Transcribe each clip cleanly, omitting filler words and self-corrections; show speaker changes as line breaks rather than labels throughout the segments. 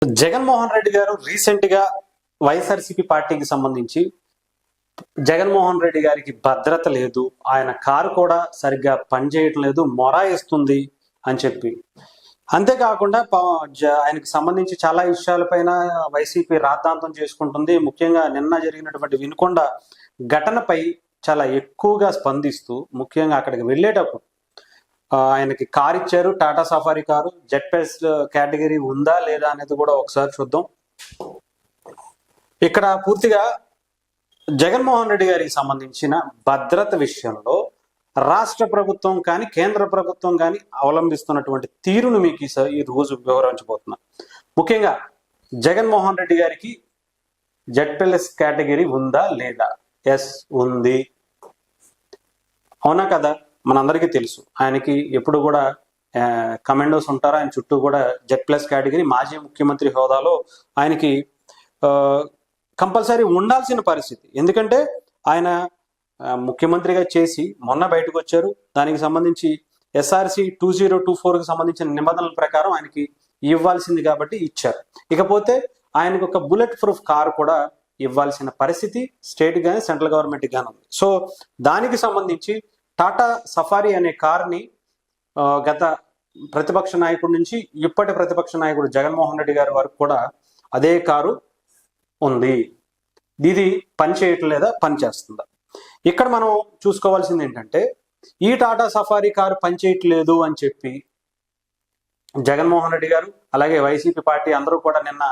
జగన్మోహన్ రెడ్డి గారు రీసెంట్ గా వైఎస్ఆర్సీపీ పార్టీకి సంబంధించి జగన్మోహన్ రెడ్డి గారికి భద్రత లేదు, ఆయన కారు కూడా సరిగ్గా పనిచేయటం లేదు, మొరాయిస్తుంది అని చెప్పి, అంతేకాకుండా ఆయనకి సంబంధించి చాలా విషయాలపైన వైసీపీ రాద్ధాంతం చేసుకుంటుంది. ముఖ్యంగా నిన్న జరిగినటువంటి వినుకొండ ఘటనపై చాలా ఎక్కువగా స్పందిస్తూ, ముఖ్యంగా అక్కడికి వెళ్ళేటప్పుడు ఆయనకి కారు ఇచ్చారు, Tata safari car. Z+ category ఉందా లేదా అనేది కూడా ఒకసారి చూద్దాం. ఇక్కడ పూర్తిగా జగన్మోహన్ రెడ్డి గారికి సంబంధించిన భద్రత విషయంలో రాష్ట్ర ప్రభుత్వం కానీ కేంద్ర ప్రభుత్వం కానీ అవలంబిస్తున్నటువంటి తీరును మీకు ఈ రోజు వివరించబోతున్నా. ముఖ్యంగా జగన్మోహన్ రెడ్డి గారికి జెడ్+ కేటగిరీ ఉందా లేదా? ఎస్, ఉంది. అవునా కదా? మనందరికీ తెలుసు ఆయనకి ఎప్పుడు కూడా కమాండోస్ ఉంటారు, ఆయన చుట్టూ కూడా జెడ్+ కేటగిరీ. మాజీ ముఖ్యమంత్రి హోదాలో ఆయనకి కంపల్సరీ ఉండాల్సిన పరిస్థితి. ఎందుకంటే ఆయన ముఖ్యమంత్రిగా చేసి మొన్న బయటకు వచ్చారు. దానికి సంబంధించి SRC 2024కి సంబంధించిన నిబంధనల ప్రకారం ఆయనకి ఇవ్వాల్సింది కాబట్టి ఇచ్చారు. ఇకపోతే ఆయనకు ఒక బుల్లెట్ ప్రూఫ్ కారు కూడా ఇవ్వాల్సిన పరిస్థితి స్టేట్ కానీ సెంట్రల్ గవర్నమెంట్ కానీ ఉంది. సో దానికి సంబంధించి టాటా సఫారీ అనే కార్ని గత ప్రతిపక్ష నాయకుడి నుంచి ఇప్పటి ప్రతిపక్ష నాయకుడు జగన్మోహన్ రెడ్డి గారి వరకు కూడా అదే కారు ఉంది. ఇది పని చేయటం లేదా పని చేస్తుందా? ఇక్కడ మనం చూసుకోవాల్సింది ఏంటంటే, ఈ టాటా సఫారీ కారు పనిచేయట్లేదు అని చెప్పి జగన్మోహన్ రెడ్డి గారు అలాగే వైసీపీ పార్టీ అందరూ కూడా నిన్న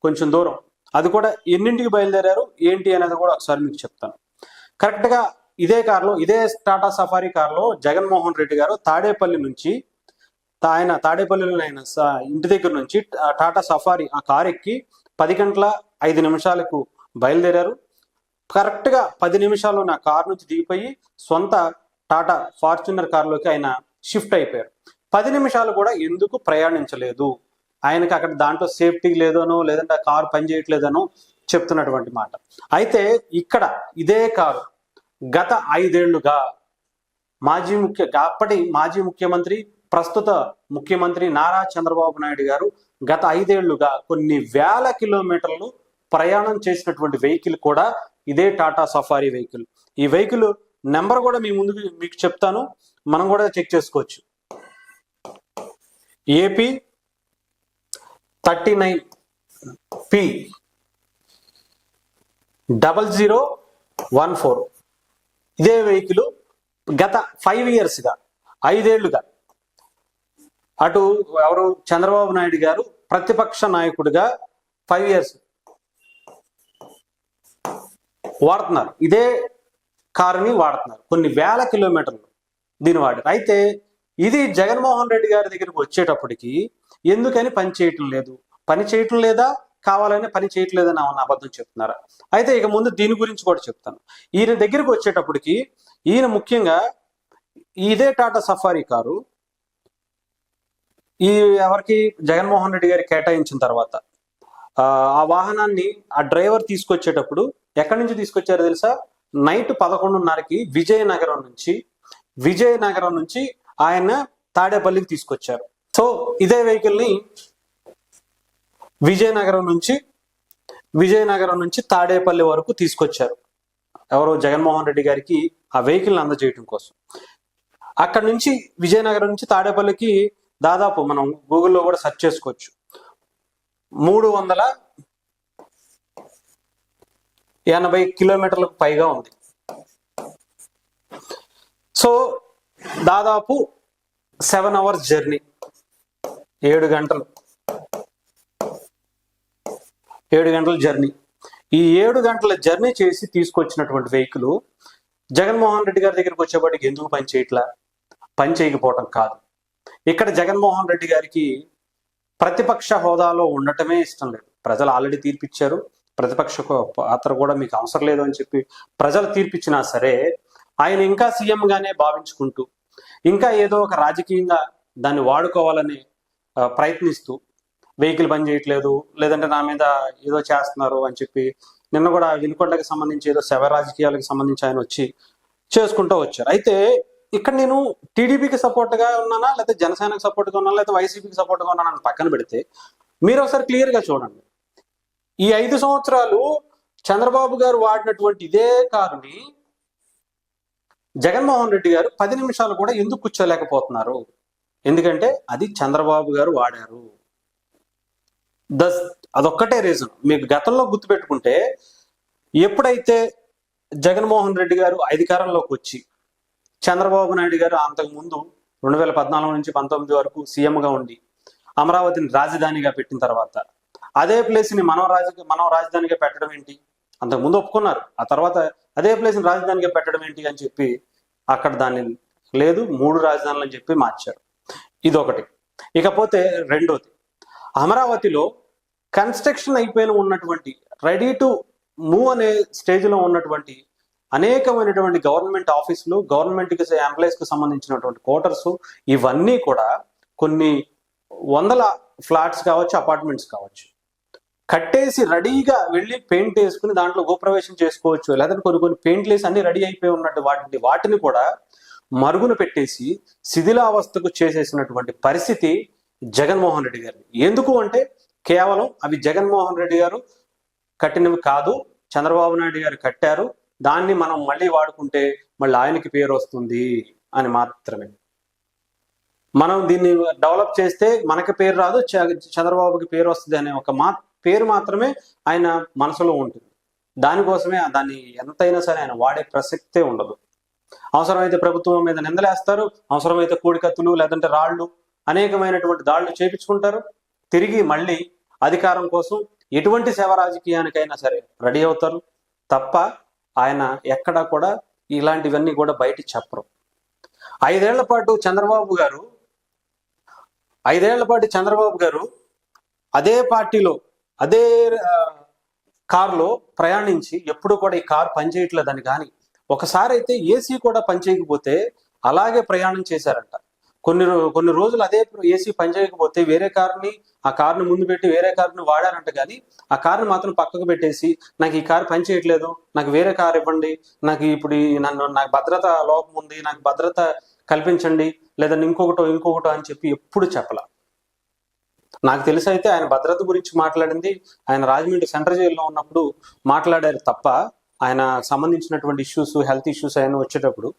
కొంచెం దూరం, అది కూడా ఎన్నింటికి బయలుదేరారు ఏంటి అనేది కూడా ఒకసారి మీకు చెప్తాను. కరెక్ట్గా ఇదే కారులో, ఇదే టాటా సఫారీ కారులో జగన్మోహన్ రెడ్డి గారు తాడేపల్లి నుంచి, ఆయన తాడేపల్లిలో ఆయన ఇంటి దగ్గర నుంచి టాటా సఫారీ ఆ కారు ఎక్కి 10:05 బయలుదేరారు. కరెక్ట్గా 10 నిమిషాల్లో నా కారు నుంచి దిగిపోయి సొంత టాటా ఫార్చునర్ కారులోకి ఆయన షిఫ్ట్ అయిపోయారు. 10 నిమిషాలు కూడా ఎందుకు ప్రయాణించలేదు? ఆయనకి అక్కడ దాంట్లో సేఫ్టీ లేదనో, లేదంటే ఆ కారు పనిచేయట్లేదనో చెప్తున్నటువంటి మాట. అయితే ఇక్కడ ఇదే కారు గత 5 ఏళ్లుగా అప్పటి మాజీ ముఖ్యమంత్రి, ప్రస్తుత ముఖ్యమంత్రి నారా చంద్రబాబు నాయుడు గారు గత 5 ఏళ్లుగా కొన్ని వేల కిలోమీటర్లు ప్రయాణం చేసినటువంటి వెహికల్ కూడా ఇదే టాటా సఫారీ వెహికల్. ఈ వెహికల్ నెంబర్ కూడా మీ ముందుకు మీకు చెప్తాను, మనం కూడా చెక్ చేసుకోవచ్చు. AP 39P 0014. ఇదే వెహికల్ గత 5 ఇయర్స్గా 5 ఏళ్లుగా అటు ఎవరు చంద్రబాబు నాయుడు గారు ప్రతిపక్ష నాయకుడిగా 5 ఇయర్స్ వాడుతున్నారు. ఇదే కారుని వాడుతున్నారు, కొన్ని వేల కిలోమీటర్లు దీన్ని వాడారు. అయితే ఇది జగన్మోహన్ రెడ్డి గారి దగ్గరికి వచ్చేటప్పటికి ఎందుకని పని చేయటం లేదు? పని చేయటం లేదా, కావాలని పని చేయట్లేదని ఏమన్నా అబద్ధం చెప్తున్నారా? అయితే ఇక ముందు దీని గురించి కూడా చెప్తాను. ఈయన దగ్గరికి వచ్చేటప్పటికి ఈయన ముఖ్యంగా ఇదే టాటా సఫారీ కారు ఎవరికి జగన్మోహన్ రెడ్డి గారికి కేటాయించిన తర్వాత ఆ వాహనాన్ని ఆ డ్రైవర్ తీసుకొచ్చేటప్పుడు ఎక్కడి నుంచి తీసుకొచ్చారో తెలుసా? నైట్ 11:30కి విజయనగరం నుంచి ఆయన తాడేపల్లికి తీసుకొచ్చారు. సో ఇదే వెహికల్ ని విజయనగరం నుంచి తాడేపల్లి వరకు తీసుకొచ్చారు. ఎవరో జగన్మోహన్ రెడ్డి గారికి ఆ వెహికల్ని అందజేయటం కోసం. అక్కడ నుంచి విజయనగరం నుంచి తాడేపల్లికి దాదాపు మనం గూగుల్లో కూడా సెర్చ్ చేసుకోవచ్చు, 380 కిలోమీటర్లకు పైగా ఉంది. సో దాదాపు 7 అవర్స్ జర్నీ, 7 గంటలు జర్నీ. ఈ 7 గంటల జర్నీ చేసి తీసుకొచ్చినటువంటి వెహికల్ జగన్మోహన్ రెడ్డి గారి దగ్గరికి వచ్చేప్పటికి ఎందుకు పని చేయకపోవటం కాదు. ఇక్కడ జగన్మోహన్ రెడ్డి గారికి ప్రతిపక్ష హోదాలో ఉండటమే ఇష్టం లేదు. ప్రజలు ఆల్రెడీ తీర్పిచ్చారు, ప్రతిపక్ష పాత్ర కూడా మీకు అవసరం లేదు అని చెప్పి ప్రజలు తీర్పిచ్చినా సరే ఆయన ఇంకా సీఎం గానే భావించుకుంటూ, ఇంకా ఏదో ఒక రాజకీయంగా దాన్ని వాడుకోవాలని ప్రయత్నిస్తూ, వెహికల్ పని చేయట్లేదు, లేదంటే నా మీద ఏదో చేస్తున్నారు అని చెప్పి నిన్న కూడా వినుకొండకి సంబంధించి ఏదో శవ రాజకీయాలకు సంబంధించి ఆయన వచ్చి చేసుకుంటూ వచ్చారు. అయితే ఇక్కడ నేను టీడీపీకి సపోర్ట్గా ఉన్నానా, లేకపోతే జనసేనకి సపోర్ట్గా ఉన్నానా, లేకపోతే వైసీపీకి సపోర్ట్గా ఉన్నానా అని పక్కన పెడితే మీరు ఒకసారి క్లియర్గా చూడండి. ఈ 5 సంవత్సరాలు చంద్రబాబు గారు వాడినటువంటి ఇదే కారుని జగన్మోహన్ రెడ్డి గారు 10 నిమిషాలు కూడా ఎందుకు కూర్చోలేకపోతున్నారు? ఎందుకంటే అది చంద్రబాబు గారు వాడారు. అదొక్కటే రీజన్. మీకు గతంలో గుర్తుపెట్టుకుంటే, ఎప్పుడైతే జగన్మోహన్ రెడ్డి గారు అధికారంలోకి వచ్చి చంద్రబాబు నాయుడు గారు అంతకుముందు 2014 నుంచి 19 వరకు సీఎంగా ఉండి అమరావతిని రాజధానిగా పెట్టిన తర్వాత అదే ప్లేస్ని మనం రాజధానిగా పెట్టడం ఏంటి? అంతకుముందు ఒప్పుకున్నారు. ఆ తర్వాత అదే ప్లేస్ని రాజధానిగా పెట్టడం ఏంటి అని చెప్పి అక్కడ దాన్ని లేదు 3 రాజధానులు అని చెప్పి మార్చారు. ఇదొకటి. ఇకపోతే రెండోది, అమరావతిలో కన్స్ట్రక్షన్ అయిపోయిన ఉన్నటువంటి రెడీ టు మూవ్ అనే స్టేజ్లో ఉన్నటువంటి అనేకమైనటువంటి గవర్నమెంట్ ఆఫీసులు, గవర్నమెంట్కి ఎంప్లాయీస్కి సంబంధించినటువంటి క్వార్టర్స్, ఇవన్నీ కూడా కొన్ని వందల ఫ్లాట్స్ కావచ్చు, అపార్ట్మెంట్స్ కావచ్చు, కట్టేసి రెడీగా వెళ్ళి పెయింట్ వేసుకుని దాంట్లో గోప్రవేశం చేసుకోవచ్చు. లేదంటే కొన్ని పెయింట్లు వేసి అన్ని రెడీ అయిపోయి ఉన్నట్టు వాటిని కూడా మరుగున పెట్టేసి శిథిలావస్థకు చేసేసినటువంటి పరిస్థితి జగన్మోహన్ రెడ్డి గారిని. ఎందుకు అంటే కేవలం అవి జగన్మోహన్ రెడ్డి గారు కట్టినవి కాదు, చంద్రబాబు నాయుడు గారు కట్టారు, దాన్ని మనం మళ్ళీ వాడుకుంటే మళ్ళీ ఆయనకి పేరు వస్తుంది అని మాత్రమే. మనం దీన్ని డెవలప్ చేస్తే మనకి పేరు రాదు, చంద్రబాబుకి పేరు వస్తుంది అనే ఒక పేరు మాత్రమే ఆయన మనసులో ఉంటుంది. దానికోసమే దాన్ని ఎంతైనా సరే ఆయన వాడే ప్రసక్తే ఉండదు. అవసరమైతే ప్రభుత్వం మీద నిందలేస్తారు, అవసరమైతే కోడికత్తులు లేదంటే రాళ్ళు, అనేకమైనటువంటి దాడులు చేపించుకుంటారు. తిరిగి మళ్ళీ అధికారం కోసం ఎటువంటి సేవ రాజకీయానికైనా సరే రెడీ అవుతారు తప్ప ఆయన ఎక్కడా కూడా ఇలాంటివన్నీ కూడా బయట చెప్పరు. 5 ఏళ్ల పాటు చంద్రబాబు గారు అదే పార్టీలో అదే కారులో ప్రయాణించి ఎప్పుడు కూడా ఈ కారు పనిచేయట్లేదని కానీ, ఒకసారి అయితే ఏసీ కూడా పనిచేయకపోతే అలాగే ప్రయాణం చేశారంట. కొన్ని రోజులు అదే ఏసీ పనిచేయకపోతే వేరే ఆ కారుని ముందు పెట్టి వేరే కారుని వాడారంట. కానీ ఆ కారుని మాత్రం పక్కకు పెట్టేసి, నాకు ఈ కారు పనిచేయట్లేదు, నాకు వేరే కారు ఇవ్వండి, నాకు ఇప్పుడు నాకు భద్రత లోపం ఉంది, నాకు భద్రత కల్పించండి, లేదా ఇంకొకటో అని చెప్పి ఎప్పుడు చెప్పల. నాకు తెలిసి అయితే ఆయన భద్రత గురించి మాట్లాడింది ఆయన రాజమండ్రి సెంట్రల్ జైల్లో ఉన్నప్పుడు మాట్లాడారు తప్ప, ఆయన సంబంధించినటువంటి ఇష్యూస్, హెల్త్ ఇష్యూస్ ఆయన వచ్చేటప్పుడు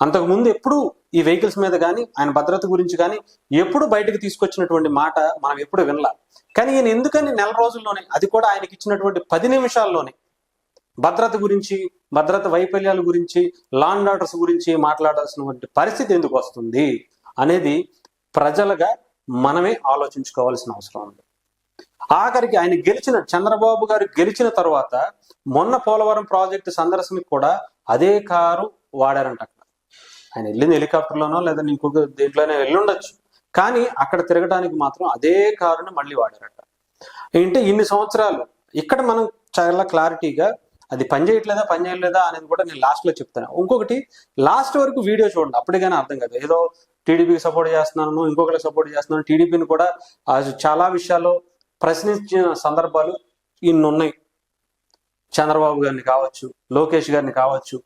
అంతకుముందు ఎప్పుడు ఈ వెహికల్స్ మీద కానీ ఆయన భద్రత గురించి కానీ ఎప్పుడు బయటకు తీసుకొచ్చినటువంటి మాట మనం ఎప్పుడు వినలా. కానీ ఈయన ఎందుకని నెల రోజుల్లోనే, అది కూడా ఆయనకి ఇచ్చినటువంటి 10 నిమిషాల్లోనే భద్రత గురించి, భద్రత వైఫల్యాల గురించి, లా అండ్ ఆర్డర్స్ గురించి మాట్లాడాల్సినటువంటి పరిస్థితి ఎందుకు వస్తుంది అనేది ప్రజలుగా మనమే ఆలోచించుకోవాల్సిన అవసరం ఉంది. ఆఖరికి ఆయన చంద్రబాబు గారు గెలిచిన తర్వాత మొన్న పోలవరం ప్రాజెక్టు సందర్శనకి కూడా అదే కారు వాడారంట. అక్కడ ఆయన వెళ్ళింది హెలికాప్టర్లోనో లేదా ఇంకొక దేంట్లోనే వెళ్ళుండొచ్చు, కానీ అక్కడ తిరగడానికి మాత్రం అదే కారుని మళ్ళీ వాడారట. అంటే ఇన్ని సంవత్సరాలు ఇక్కడ మనం చాలా క్లారిటీగా అది పనిచేయట్లేదా అనేది కూడా నేను లాస్ట్లో చెప్తాను. ఇంకొకటి, లాస్ట్ వరకు వీడియో చూడండి, అప్పటికైనా అర్థం కాదు. ఏదో టీడీపీకి సపోర్ట్ చేస్తున్నాను, ఇంకొకరికి సపోర్ట్ చేస్తున్నాను, టీడీపీని కూడా చాలా విషయాల్లో ప్రశ్నించిన సందర్భాలు ఇన్ని ఉన్నాయి. చంద్రబాబు గారిని కావచ్చు, లోకేష్ గారిని కావచ్చు,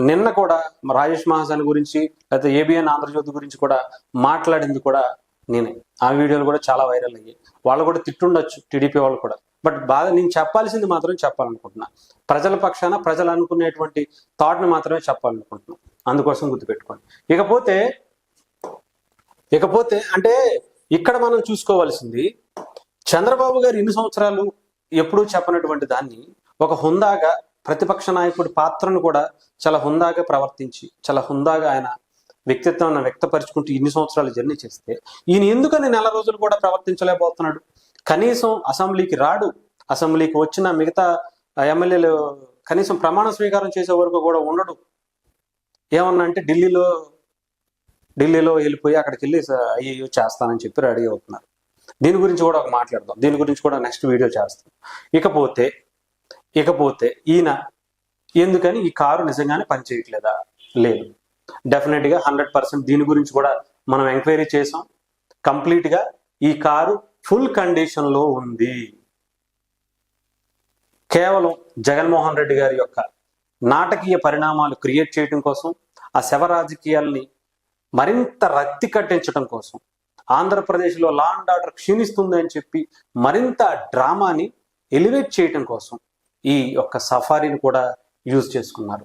నిన్న కూడా రాజేష్ మహాజన్ గురించి లేకపోతే ఏబిఎన్ ఆంధ్రజ్యోతి గురించి కూడా మాట్లాడింది కూడా నేనే. ఆ వీడియోలు కూడా చాలా వైరల్ అయ్యాయి. వాళ్ళు కూడా తిట్టుండొచ్చు, టీడీపీ వాళ్ళు కూడా. బట్ బాగా నేను చెప్పాల్సింది మాత్రం చెప్పాలనుకుంటున్నా. ప్రజల పక్షాన ప్రజలు అనుకునేటువంటి థాట్ని మాత్రమే చెప్పాలనుకుంటున్నాను. అందుకోసం గుర్తుపెట్టుకోండి. ఇకపోతే అంటే ఇక్కడ మనం చూసుకోవాల్సింది, చంద్రబాబు గారు ఇన్ని సంవత్సరాలు ఎప్పుడూ చెప్పనటువంటి దాన్ని ఒక హుందాగా, ప్రతిపక్ష నాయకుడి పాత్రను కూడా చాలా హుందాగా ప్రవర్తించి, చాలా హుందాగా ఆయన వ్యక్తిత్వాన్ని వ్యక్తపరుచుకుంటూ ఇన్ని సంవత్సరాలు జర్నీ చేస్తే, ఈయన ఎందుకని నెల రోజులు కూడా ప్రవర్తించలేకపోతున్నాడు? కనీసం అసెంబ్లీకి రాడు, అసెంబ్లీకి వచ్చిన మిగతా ఎమ్మెల్యేలు కనీసం ప్రమాణ స్వీకారం చేసే వరకు కూడా ఉండడు. ఏమన్నా అంటే ఢిల్లీలో వెళ్ళిపోయి అక్కడికి వెళ్ళి అయ్యో చేస్తానని చెప్పి రెడీ అవుతున్నారు. దీని గురించి కూడా మాట్లాడదాం, దీని గురించి కూడా నెక్స్ట్ వీడియో చేస్తాం. ఇకపోతే ఈయన ఎందుకని ఈ కారు నిజంగానే పనిచేయట్లేదా? లేదు, డెఫినెట్గా 100% దీని గురించి కూడా మనం ఎంక్వైరీ చేసాం. కంప్లీట్గా ఈ కారు ఫుల్ కండిషన్లో ఉంది. కేవలం జగన్మోహన్ రెడ్డి గారి యొక్క నాటకీయ పరిణామాలు క్రియేట్ చేయడం కోసం, ఆ శవ రాజకీయాల్ని మరింత రక్తి కట్టించడం కోసం, ఆంధ్రప్రదేశ్లో లా అండ్ ఆర్డర్ క్షీణిస్తుంది అని చెప్పి మరింత డ్రామాని ఎలివేట్ చేయటం కోసం ఈ యొక్క సఫారీని కూడా యూజ్ చేసుకున్నారు.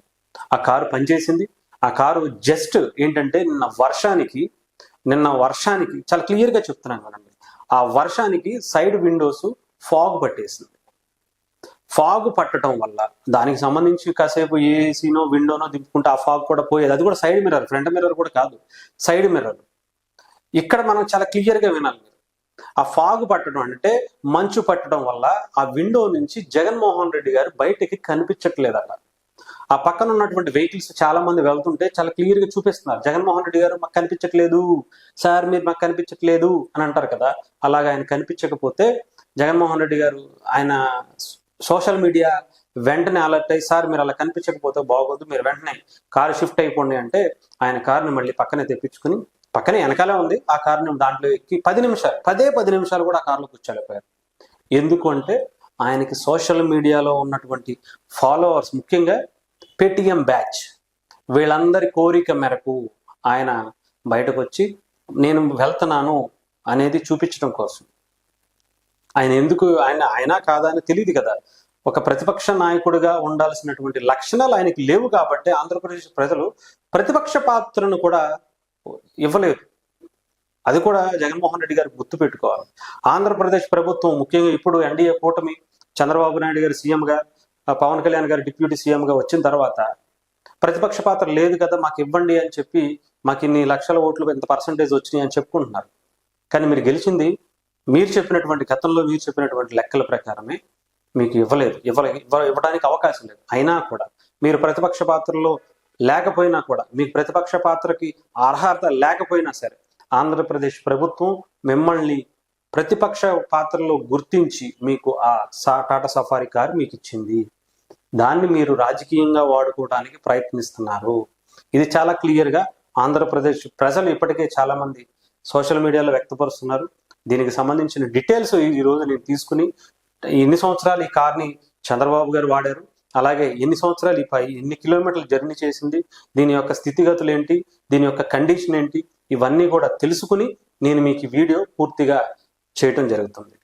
ఆ కారు పనిచేసింది. ఆ కారు జస్ట్ ఏంటంటే నిన్న వర్షానికి చాలా క్లియర్గా చెప్తున్నాను కదండి, ఆ వర్షానికి సైడ్ విండోస్ ఫాగ్ పట్టేసింది. ఫాగ్ పట్టడం వల్ల దానికి సంబంధించి కాసేపు ఏసీనో విండోనో దింపుకుంటే ఆ ఫాగ్ కూడా పోయేది. అది కూడా సైడ్ మిర్రర్, ఫ్రంట్ మిర్రర్ కూడా కాదు, సైడ్ మిర్రర్. ఇక్కడ మనం చాలా క్లియర్గా వినాలి. ఆ ఫాగ్ పట్టడం అంటే మంచు పట్టడం వల్ల ఆ విండో నుంచి జగన్మోహన్ రెడ్డి గారు బయటికి కనిపించట్లేదట. ఆ పక్కన ఉన్నటువంటి వెహికల్స్ చాలా మంది వెళ్తుంటే చాలా క్లియర్ గా చూపిస్తున్నారు, జగన్మోహన్ రెడ్డి గారు మాకు కనిపించట్లేదు సార్, మీరు మాకు కనిపించట్లేదు అని అంటారు కదా. అలాగా ఆయన కనిపించకపోతే జగన్మోహన్ రెడ్డి గారు ఆయన సోషల్ మీడియా వెంటనే అలర్ట్ అయ్యి, సార్ మీరు అలా కనిపించకపోతే బాగోదు, మీరు వెంటనే కారు షిఫ్ట్ అయిపోండి అంటే ఆయన కారుని మళ్ళీ పక్కనే తెప్పించుకుని, పక్కనే వెనకాలే ఉంది ఆ కారుని, దాంట్లో ఎక్కి 10 నిమిషాలు కూడా ఆ కారులో కూర్చోలేకపోయారు. ఎందుకు అంటే ఆయనకి సోషల్ మీడియాలో ఉన్నటువంటి ఫాలోవర్స్, ముఖ్యంగా పేటిఎం బ్యాచ్, వీళ్ళందరి కోరిక మేరకు ఆయన బయటకు వచ్చి నేను వెళ్తున్నాను అనేది చూపించడం కోసం. ఆయన ఎందుకు ఆయన కాదా అని తెలియదు కదా. ఒక ప్రతిపక్ష నాయకుడిగా ఉండాల్సినటువంటి లక్షణాలు ఆయనకి లేవు కాబట్టి ఆంధ్రప్రదేశ్ ప్రజలు ప్రతిపక్ష పాత్రను కూడా ఇవ్వలేదు. అది కూడా జగన్మోహన్ రెడ్డి గారు గుర్తు పెట్టుకోవాలి. ఆంధ్రప్రదేశ్ ప్రభుత్వం ముఖ్యంగా ఇప్పుడు ఎన్డీఏ కూటమి, చంద్రబాబు నాయుడు గారు సీఎంగా, పవన్ కళ్యాణ్ గారు డిప్యూటీ సీఎంగా వచ్చిన తర్వాత ప్రతిపక్ష పాత్ర లేదు కదా, మాకు ఇవ్వండి అని చెప్పి, మాకు ఇన్ని లక్షల ఓట్లు ఇంత పర్సంటేజ్ వచ్చినాయి అని చెప్పుకుంటున్నారు. కానీ మీరు గెలిచింది గతంలో మీరు చెప్పినటువంటి లెక్కల ప్రకారమే మీకు ఇవ్వడానికి అవకాశం లేదు. అయినా కూడా మీరు ప్రతిపక్ష పాత్రలో లేకపోయినా కూడా, మీకు ప్రతిపక్ష పాత్రకి అర్హత లేకపోయినా సరే, ఆంధ్రప్రదేశ్ ప్రభుత్వం మిమ్మల్ని ప్రతిపక్ష పాత్రలో గుర్తించి మీకు ఆ టాటా సఫారీ కార్ మీకు ఇచ్చింది. దాన్ని మీరు రాజకీయంగా వాడుకోవడానికి ప్రయత్నిస్తున్నారు. ఇది చాలా క్లియర్గా ఆంధ్రప్రదేశ్ ప్రజలు ఇప్పటికే చాలా మంది సోషల్ మీడియాలో వ్యక్తపరుస్తున్నారు. దీనికి సంబంధించిన డీటెయిల్స్ ఈ రోజు నేను తీసుకుని, ఎన్ని సంవత్సరాలు ఈ కార్ని చంద్రబాబు గారు వాడారు, అలాగే ఎన్ని సంవత్సరాలు ఎన్ని కిలోమీటర్లు జర్నీ చేసింది, దీని యొక్క స్థితిగతులు ఏంటి, దీని యొక్క కండిషన్ ఏంటి, ఇవన్నీ కూడా తెలుసుకుని నేను మీకు ఈ వీడియో పూర్తిగా చేయటం జరుగుతుంది.